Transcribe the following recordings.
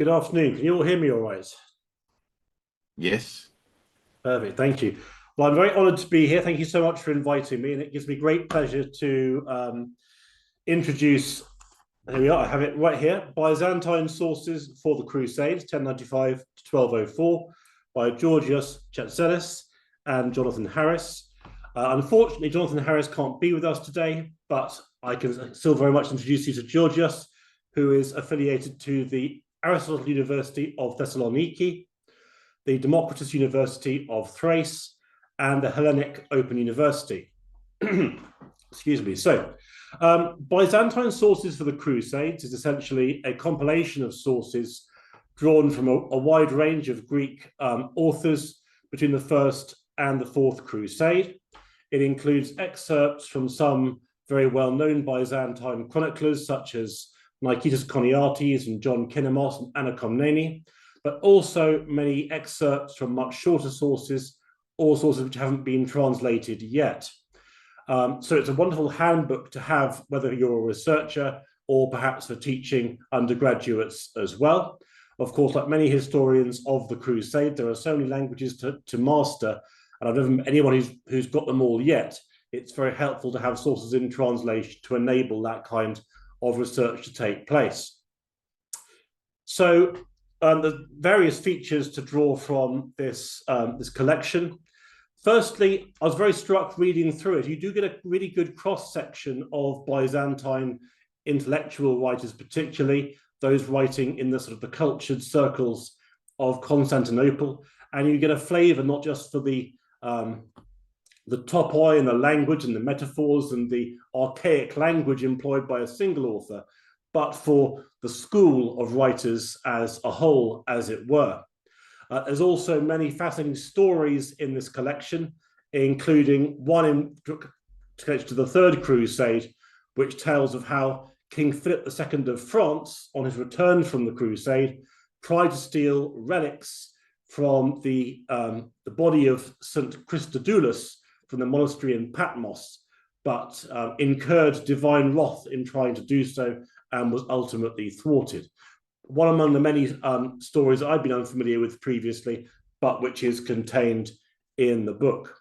Good afternoon. Can you all hear me all right? Yes. Perfect. Thank you. Well, I'm very honoured to be here. Thank you so much for inviting me, and it gives me great pleasure to introduce. Here we are. I have it right here. Byzantine Sources for the Crusades, 1095 to 1204, by Georgios Chatzelis and Jonathan Harris. Unfortunately, Jonathan Harris can't be with us today, but I can still very much introduce you to Georgios, who is affiliated to the Aristotle University of Thessaloniki, the Democritus University of Thrace, and the Hellenic Open University. Excuse me. So, Byzantine Sources for the Crusades is essentially a compilation of sources drawn from a wide range of Greek authors between the First and the Fourth Crusade. It includes excerpts from some very well-known Byzantine chroniclers, such as Nikitas Choniates and John Kinnemos and Anna Komnene, but also many excerpts from much shorter sources, or sources which haven't been translated yet. So it's a wonderful handbook to have, whether you're a researcher or perhaps for teaching undergraduates as well. Of course, like many historians of the Crusade, there are so many languages to master, and I've never met anyone who's got them all yet. It's very helpful to have sources in translation to enable that kind of research to take place. So the various features to draw from this collection. Firstly, I was very struck reading through it. You do get a really good cross-section of Byzantine intellectual writers, particularly those writing in the sort of the cultured circles of Constantinople, and you get a flavour not just for the topoi and the language and the metaphors and the archaic language employed by a single author, but for the school of writers as a whole, as it were. There's also many fascinating stories in this collection, including one in connection to the Third Crusade, which tells of how King Philip II of France, on his return from the Crusade, tried to steal relics from the body of St. Christodulus from the monastery in Patmos, but incurred divine wrath in trying to do so and was ultimately thwarted. One among the many stories I've been unfamiliar with previously, but which is contained in the book.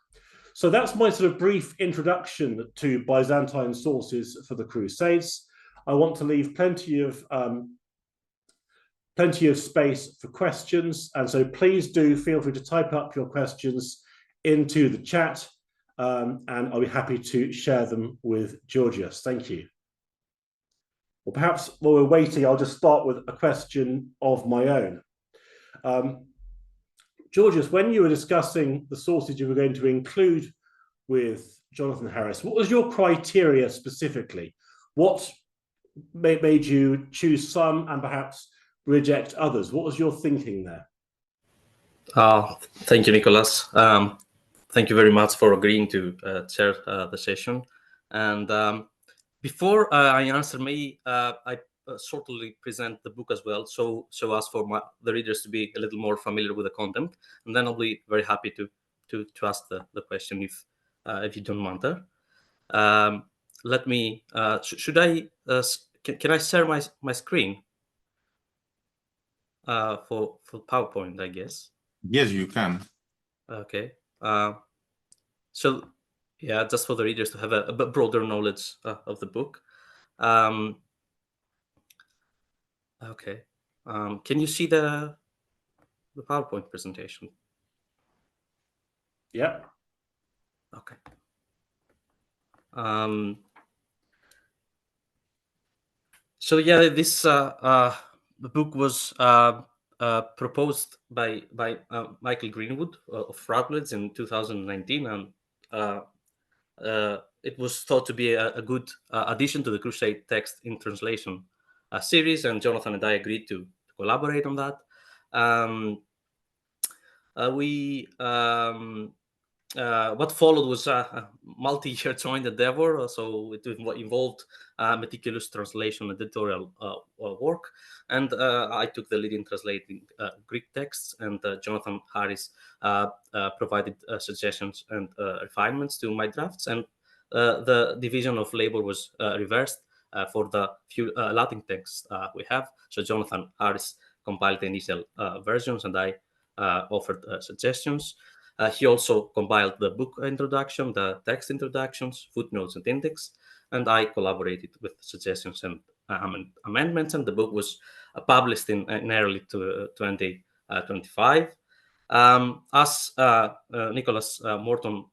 So that's my sort of brief introduction to Byzantine sources for the Crusades. I want to leave plenty of space for questions, and so please do feel free to type up your questions into the chat, and I'll be happy to share them with Georgios. Thank you. Or perhaps while we're waiting, I'll just start with a question of my own. Georgios, when you were discussing the sources you were going to include with Jonathan Harris, what was your criteria specifically? What made you choose some and perhaps reject others? What was your thinking there? Thank you, Nicholas. Thank you very much for agreeing to chair the session. And before I answer, I shortly present the book as well, so as for the readers to be a little more familiar with the content, and then I'll be very happy to ask the question if you don't mind there. Let me. Should I? Can I share my screen for PowerPoint? I guess. Yes, you can. Okay. So. Yeah, just for the readers to have a broader knowledge of the book. Okay. Can you see the PowerPoint presentation? Yeah. Okay. So yeah, this the book was proposed by Michael Greenwood of Routledge in 2019, and it was thought to be a good addition to the Crusade text in translation series, and Jonathan and I agreed to collaborate on that. What followed was a multi-year joint endeavor, so it involved meticulous translation and editorial work, and I took the lead in translating Greek texts, and Jonathan Harris provided suggestions and refinements to my drafts, and the division of labor was reversed for the few Latin texts we have. So Jonathan Harris compiled the initial versions, and I offered suggestions. He also compiled the book introduction, the text introductions, footnotes, and index, and I collaborated with suggestions and amendments, and the book was published in early 2025. As Nicholas Morton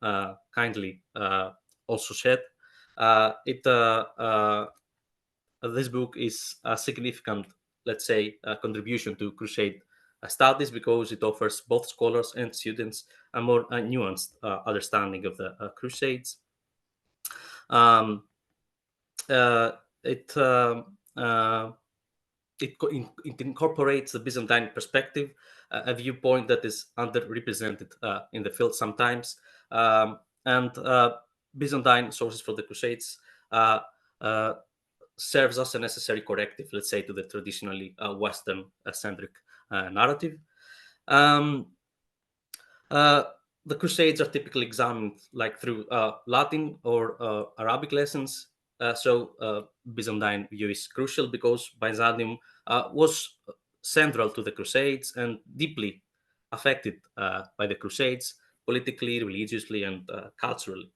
kindly also said, this book is a significant, let's say, contribution to Crusade studies because it offers both scholars and students a more nuanced understanding of the Crusades. It incorporates the Byzantine perspective, a viewpoint that is underrepresented in the field sometimes, and Byzantine sources for the Crusades serves as a necessary corrective, let's say, to the traditionally Western-centric narrative. The Crusades are typically examined like through Latin or Arabic lessons. So Byzantine view is crucial because Byzantium was central to the Crusades and deeply affected by the Crusades politically, religiously, and culturally.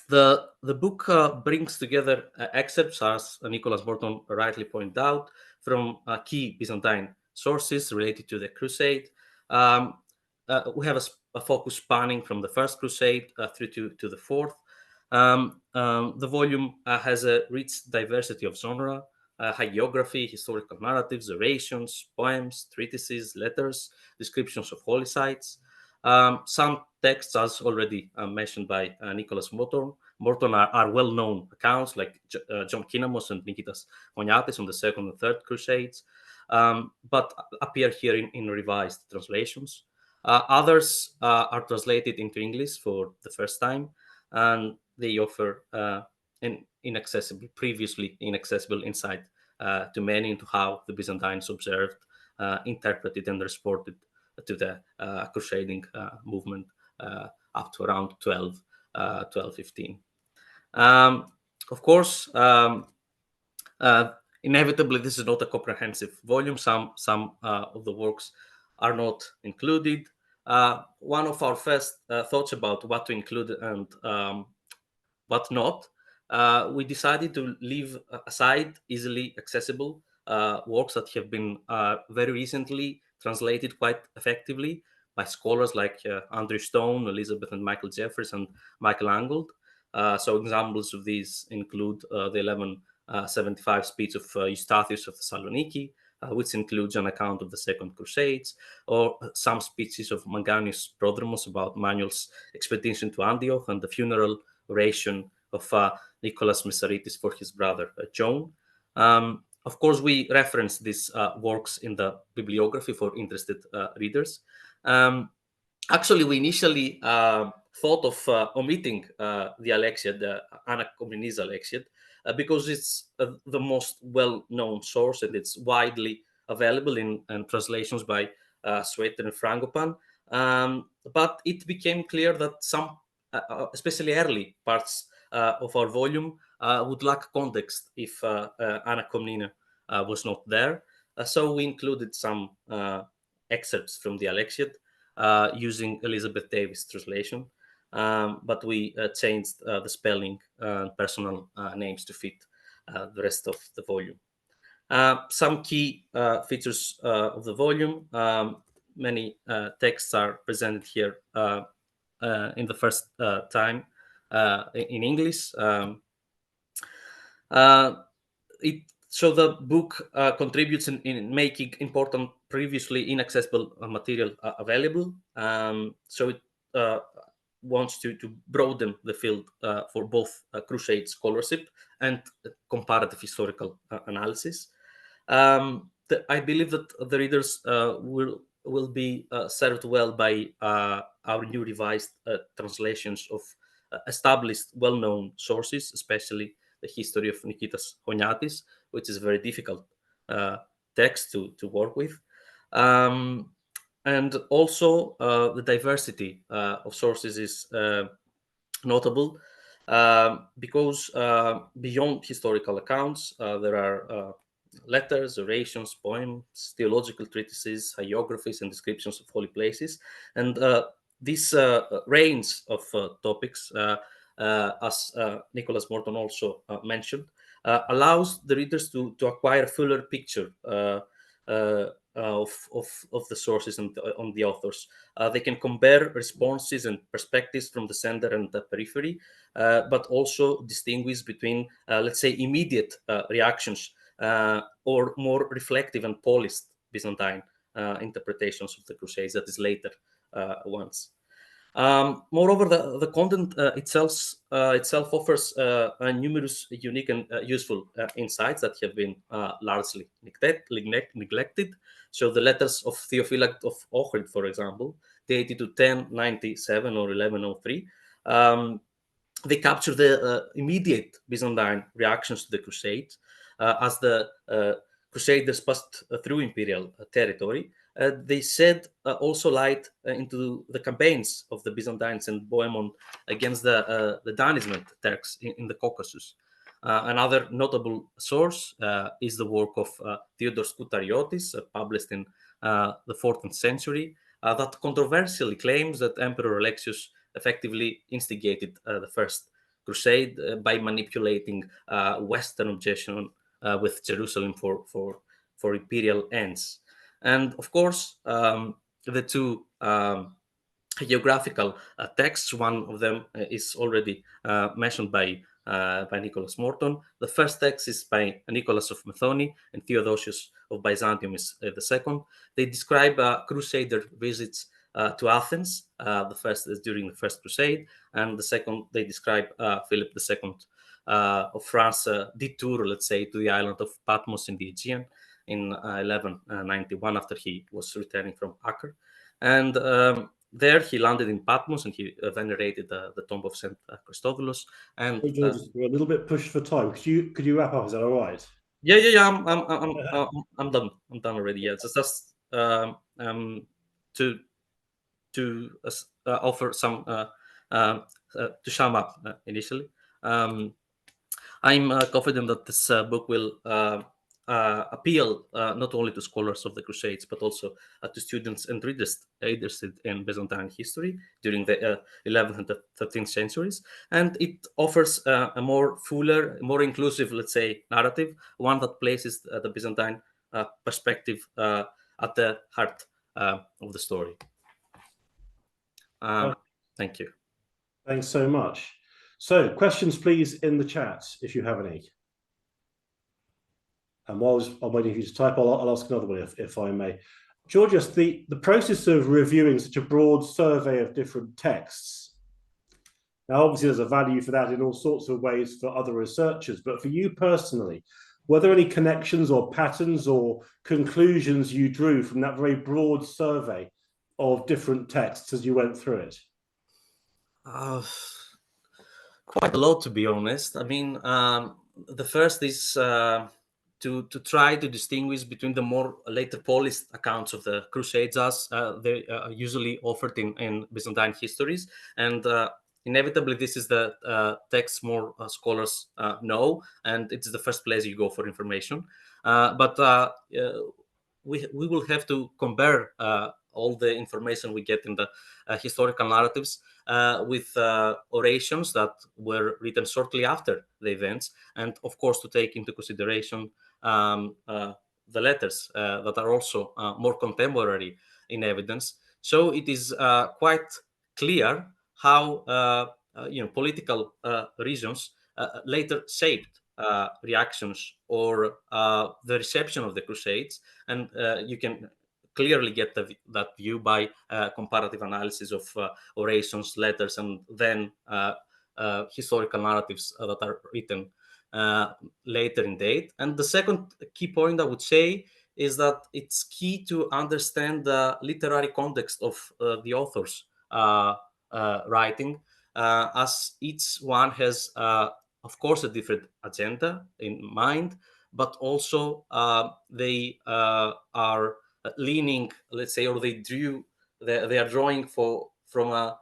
The book brings together excerpts, as Nicholas Morton rightly pointed out, from key Byzantine sources related to the Crusade. We have a focus spanning from the First Crusade through to the Fourth. The volume has a rich diversity of genre, hagiography, historical narratives, orations, poems, treatises, letters, descriptions of holy sites. Some texts, as already mentioned by Nicholas Morton, are well-known accounts like John Kinamos and Nikitas Honyates on the Second and Third Crusades, but appear here in revised translations. Others are translated into English for the first time, and they offer an previously inaccessible insight to many into how the Byzantines observed, interpreted, and responded to the crusading movement up to around 1215. Of course, inevitably, this is not a comprehensive volume. Some of the works are not included. One of our first thoughts about what to include and what not, we decided to leave aside easily accessible works that have been very recently translated quite effectively by scholars like Andrew Stone, Elizabeth and Michael Jeffries, and Michael Angold. So examples of these include the 1175 speech of Eustathius of Thessaloniki, which includes an account of the Second Crusades, or some speeches of Manganius Prodromos about Manuel's expedition to Antioch and the funeral oration of Nicholas Messaritis for his brother John. Of course, we reference these works in the bibliography for interested readers. Actually, we initially thought of omitting the Alexiad, the Anna Komnenis Alexiad, because it's the most well-known source and it's widely available in translations by Sweater and Frangopan. But it became clear that some, especially early parts of our volume, would lack context if Anna Komnina was not there. So we included some excerpts from the Alexiad using Elizabeth Davis' translation. But we changed the spelling and personal names to fit the rest of the volume. Some key features of the volume. Many texts are presented here in the first time in English. So the book contributes in making important previously inaccessible material available. So it wants to broaden the field for both Crusade scholarship and comparative historical analysis. I believe that the readers will be served well by our new revised translations of established, well-known sources, especially the history of Nikitas Honyatis, which is a very difficult text to work with. And also the diversity of sources is notable because beyond historical accounts, there are letters, orations, poems, theological treatises, hagiographies, and descriptions of holy places. And this range of topics, as Nicholas Morton also mentioned, allows the readers to acquire a fuller picture of the sources and on the authors. They can compare responses and perspectives from the center and the periphery, but also distinguish between, let's say, immediate reactions or more reflective and polished Byzantine interpretations of the Crusades, that is later ones. Moreover, the content itself offers numerous unique and useful insights that have been largely neglected. So the letters of Theophylact of Ohrid, for example, dated to 1097 or 1103, they capture the immediate Byzantine reactions to the Crusades as the Crusaders passed through imperial territory. They shed also light into the campaigns of the Byzantines and Bohemond against the Danizment Turks in the Caucasus. Another notable source is the work of Theodore Skoutariotis, published in the 14th century, that controversially claims that Emperor Alexius effectively instigated the First Crusade by manipulating Western objection with Jerusalem for imperial ends. And of course, the two geographical texts, one of them is already mentioned by Nicholas Morton. The first text is by Nicholas of Methoni, and Theodosius of Byzantium is the second. They describe crusader visits to Athens. The first is during the First Crusade, and the second they describe Philip II of France detour, let's say, to the island of Patmos in the Aegean in 1191 after he was returning from Acre. And there he landed in Patmos and he venerated the tomb of St. Christodolos. And we're a little bit pushed for time. Could you wrap up? Is that all right? Yeah. I'm done. I'm done already. Yeah, it's just to offer some to sum up initially. I'm confident that this book will appeal not only to scholars of the Crusades, but also to students and readers in Byzantine history during the 11th and 13th centuries. And it offers a more fuller, more inclusive, let's say, narrative, one that places the Byzantine perspective at the heart of the story. Thank you. Thanks so much. So, questions, please, in the chat, if you have any. And while I'm waiting for you to type, I'll ask another one, if I may. Georgios, the process of reviewing such a broad survey of different texts, now obviously there's a value for that in all sorts of ways for other researchers, but for you personally, were there any connections or patterns or conclusions you drew from that very broad survey of different texts as you went through it? Quite a lot, to be honest. I mean, the first is to try to distinguish between the more later polished accounts of the Crusades as they are usually offered in Byzantine histories. And inevitably, this is the text more scholars know, and it's the first place you go for information. But we will have to compare all the information we get in the historical narratives with orations that were written shortly after the events, and of course to take into consideration the letters that are also more contemporary in evidence. So it is quite clear how political reasons later shaped reactions or the reception of the Crusades, and you can clearly get that view by comparative analysis of orations, letters, and then historical narratives that are written later in date. And the second key point I would say is that it's key to understand the literary context of the author's writing, as each one has, of course, a different agenda in mind, but also they are leaning, let's say, or they are drawing from a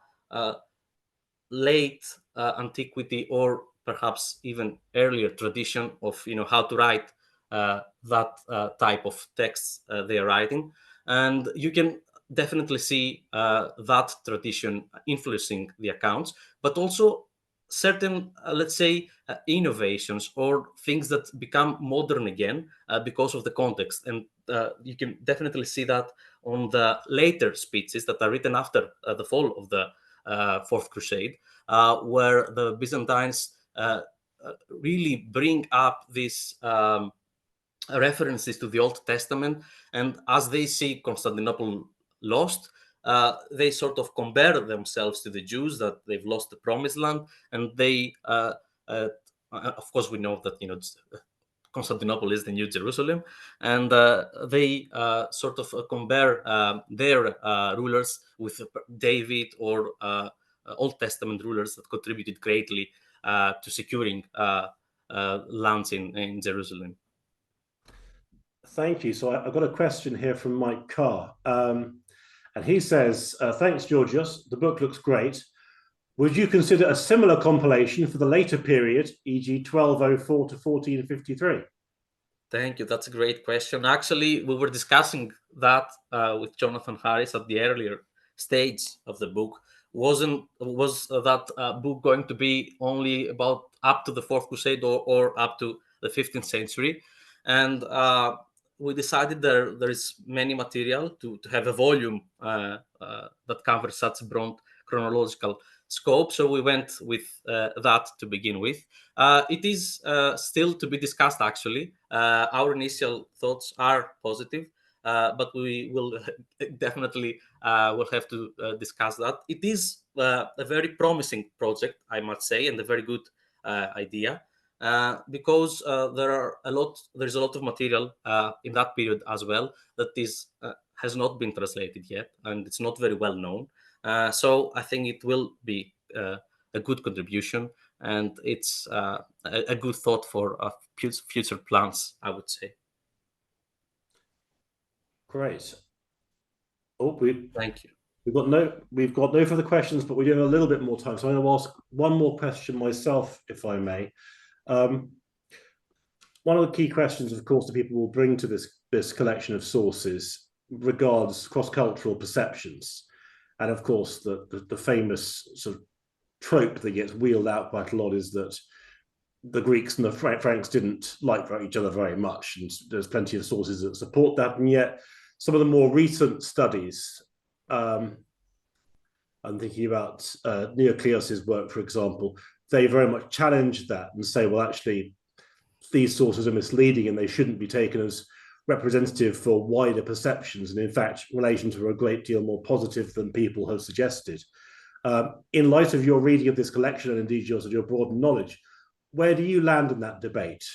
late antiquity or perhaps even earlier tradition of how to write that type of texts they are writing. And you can definitely see that tradition influencing the accounts, but also certain, let's say, innovations or things that become modern again because of the context. And you can definitely see that on the later speeches that are written after the fall of the Fourth Crusade, where the Byzantines really bring up these references to the Old Testament. And as they see Constantinople lost, they sort of compare themselves to the Jews, that they've lost the Promised Land. And they, of course, we know that, Constantinople is the New Jerusalem, and they sort of compare their rulers with David or Old Testament rulers that contributed greatly to securing lands in Jerusalem. Thank you. So I've got a question here from Mike Carr. And he says, thanks, Georgios. The book looks great. Would you consider a similar compilation for the later period, e.g. 1204 to 1453? Thank you. That's a great question. Actually, we were discussing that with Jonathan Harris at the earlier stage of the book. Was that book going to be only about up to the Fourth Crusade or up to the 15th century? And we decided there is many material to have a volume that covers such a broad chronological scope. So we went with that to begin with. It is still to be discussed, actually. Our initial thoughts are positive, but we will definitely will have to discuss that. It is a very promising project, I must say, and a very good idea. Because there's a lot of material in that period as well that has not been translated yet, and it's not very well known. So I think it will be a good contribution, and it's a good thought for future plans, I would say. Great. Thank you. We've got no further questions, but we do have a little bit more time. So I'm going to ask one more question myself, if I may. One of the key questions, of course, that people will bring to this collection of sources regards cross-cultural perceptions. And of course, the famous sort of trope that gets wheeled out quite a lot is that the Greeks and the Franks didn't like each other very much. And there's plenty of sources that support that. And yet some of the more recent studies, I'm thinking about Neocleos's work, for example, they very much challenge that and say, well, actually, these sources are misleading and they shouldn't be taken as representative for wider perceptions. And in fact, relations are a great deal more positive than people have suggested. In light of your reading of this collection and indeed your broadened knowledge, where do you land in that debate?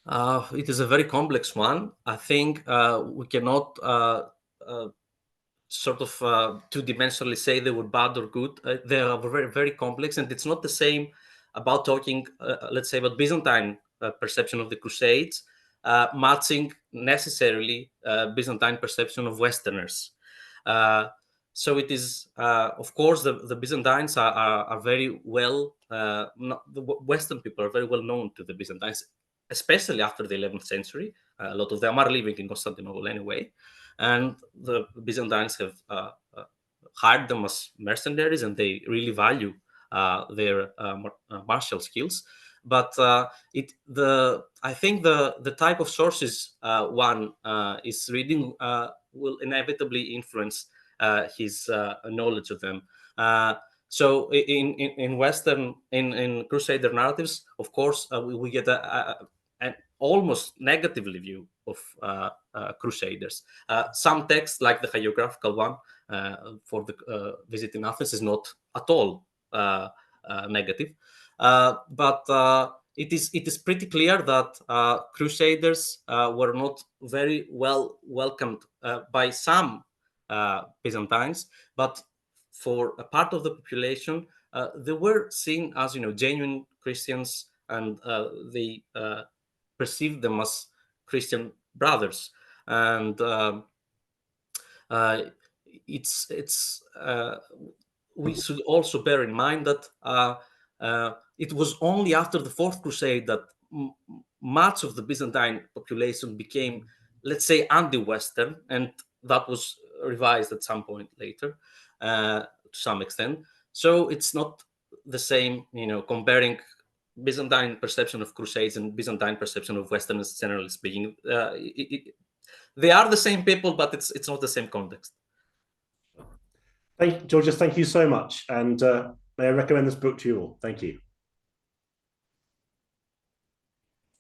It is a very complex one. I think we cannot sort of two-dimensionally say they were bad or good. They are very, very complex, and it's not the same about talking, let's say, about Byzantine perception of the Crusades, matching necessarily Byzantine perception of Westerners. So it is, of course, the Byzantines are very well, the Western people are very well known to the Byzantines, especially after the 11th century. A lot of them are living in Constantinople anyway. And the Byzantines have hired them as mercenaries, and they really value their martial skills. But I think the type of sources one is reading will inevitably influence his knowledge of them. So in Western, in Crusader narratives, of course, we get an almost negatively view of Crusaders. Some texts, like the hagiographical one for the visit in Athens, is not at all negative. But it is pretty clear that Crusaders were not very well welcomed by some Byzantines, but for a part of the population, they were seen as genuine Christians, and they perceived them as Christian brothers. And we should also bear in mind that it was only after the Fourth Crusade that much of the Byzantine population became, let's say, anti-Western, and that was revised at some point later to some extent. So it's not the same, comparing Byzantine perception of Crusades and Byzantine perception of Westerners, generally speaking. They are the same people, but it's not the same context. Georgios, thank you so much. And may I recommend this book to you all. Thank you.